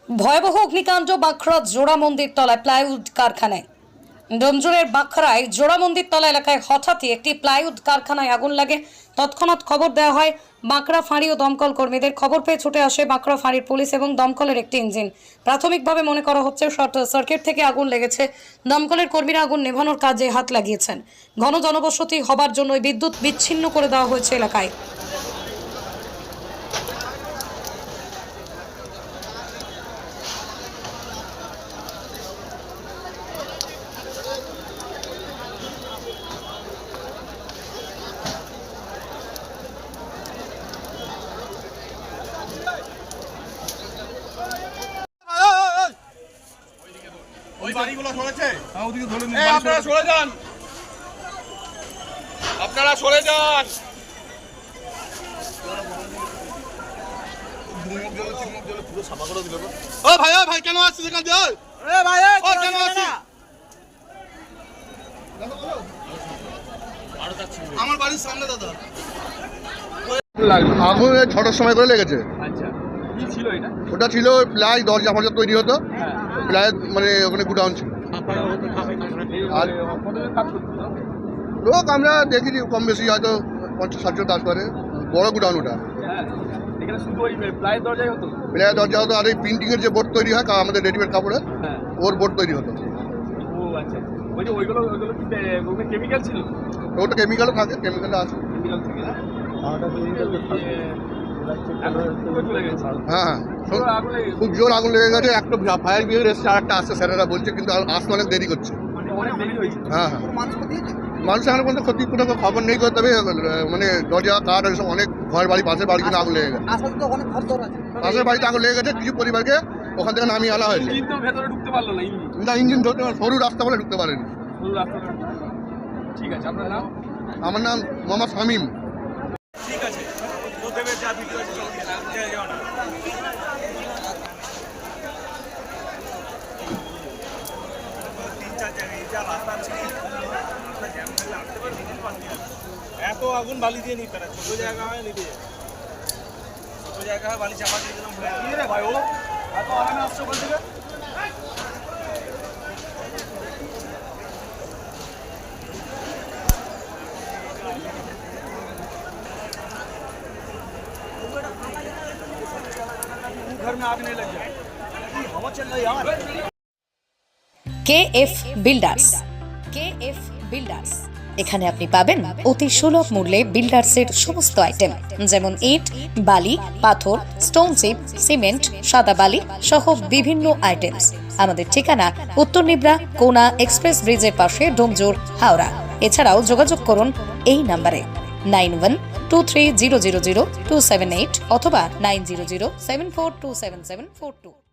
ভয়াবহ অগ্নিকাণ্ড বাঁকড়া জোড়া মন্দির তলায় প্লাইউড কারখানায়। ডোমজুরের বাঁকড়ায় জোড়া মন্দির তলা এলাকায় হঠাৎই একটি প্লাইউড কারখানায় আগুন লাগে। তৎক্ষণাৎ খবর দেওয়া হয় বাঁকড়া ফাঁড়ি ও দমকল কর্মীদের। খবর পেয়ে ছুটে আসে বাঁকড়া ফাঁড়ির পুলিশ এবং দমকলের একটি ইঞ্জিন। প্রাথমিকভাবে মনে করা হচ্ছে শর্ট সার্কিট থেকে আগুন লেগেছে। দমকলের কর্মীরা আগুন নেভানোর কাজে হাত লাগিয়েছেন। ঘন জনবসতি হবার জন্য বিদ্যুৎ বিচ্ছিন্ন করে দেওয়া হয়েছে এলাকায়। ওই বাড়িগুলো সরেছে। হ্যাঁ, ওদিকে ধরে নিন। আপনারা সরে যান, আপনারা সরে যান। পুরো সাফা করে দিল। ও ভাই, ও ভাই, কেন আসছিস এখান দিয়ে? এ ভাই, ও কেন আসছিস? আমার বাড়ির সামনে দাদা। আগুন 6টার সময় করে লেগেছে। আচ্ছা, কি ছিল এটা? ওটা ছিল প্লাই দরজা ফরজা তৈরি হতো, প্লাই মানে ওখানে গুডাউন ছিল। আর কতজন কাজ করতো? লোক আমরা দেখেছি কম বেশি হয়তো 50-60 জন কাজ করে। বড় গুডাউন ওটা। হ্যাঁ, এখানে শুধু ওই প্লাই দরজাই হতো? প্লাই দরজা হতো, আর এই প্রিন্টিংয়ের যে বোর্ড তৈরি হয় আমাদের রেডিমেড কাপড়ের, হ্যাঁ। ওর বোর্ড তৈরি হতো। ও আচ্ছা, ওই যে ওইগুলো কি কেমিক্যাল ছিল? ওটা কেমিক্যালও থাকে, কেমিক্যালও আছে। কেমিক্যাল থেকে না? চলে গেছে। হ্যাঁ, পুরো আগুন লেগে গেছে। খুব জোর আগুন লেগে গেছে। একটা ফায়ার ব্রিগেড এসছে, আর একটা আসছে, স্যারেরা বলছে, কিন্তু আসতে অনেক দেরি করছে। মানে অনেক দেরি হয়েছে। হ্যাঁ হ্যাঁ, মানুষ এখন পর্যন্ত ক্ষতি কোনো খবর নেই। তবে মানে দরজা কাঠ সব অনেক ঘর বাড়ি, পাশের বাড়ি কিন্তু আগুন লেগে গেছে। পাশের বাড়িতে আগুন লেগে গেছে, কিছু পরিবারকে ওখান থেকে নামিয়ে আনা হয়েছে। ইঞ্জিন তো ভেতরে ঢুকতে পারলো না, ইঞ্জিন। না, ইঞ্জিন ধরতে সরু রাস্তা বলে ঢুকতে পারেনি। পুরো রাস্তাটা ঢুকতে পারলো না। ঠিক আছে, আপনার নাম? আমার নাম মোহাম্মদ শামীম। ঠিক আছে, প্রথমে যা ভিডিও আছে চল দিয়ে যাও না। এত আগুন বালি দিয়ে নিতে পারে, ছোট জায়গা হয় নিতে, ছোট জায়গা হয় বালি চাপা দিয়ে দিলাম। কি রে ভাই, ও এত আরামে আসছো ওখান থেকে? घर में आग नहीं लग जाए, हवा चल रही यार। KF builders. KF বিল্ডার্স, এখানে আপনি পাবেন অতি সুলভ মূল্যে বিল্ডার্সের সমস্ত আইটেম, যেমন ইট, বালি, পাথর, স্টোন চিপ, সিমেন্ট, সাদা বালি সহ বিভিন্ন আইটেমস। আমাদের ঠিকানা উত্তর নিবরা কোনা এক্সপ্রেস ব্রিজের পাশে, ডোমজুর, হাওড়া। এছাড়াও যোগাযোগ করুন এই নম্বরে 9123000278 অথবা 9007427742।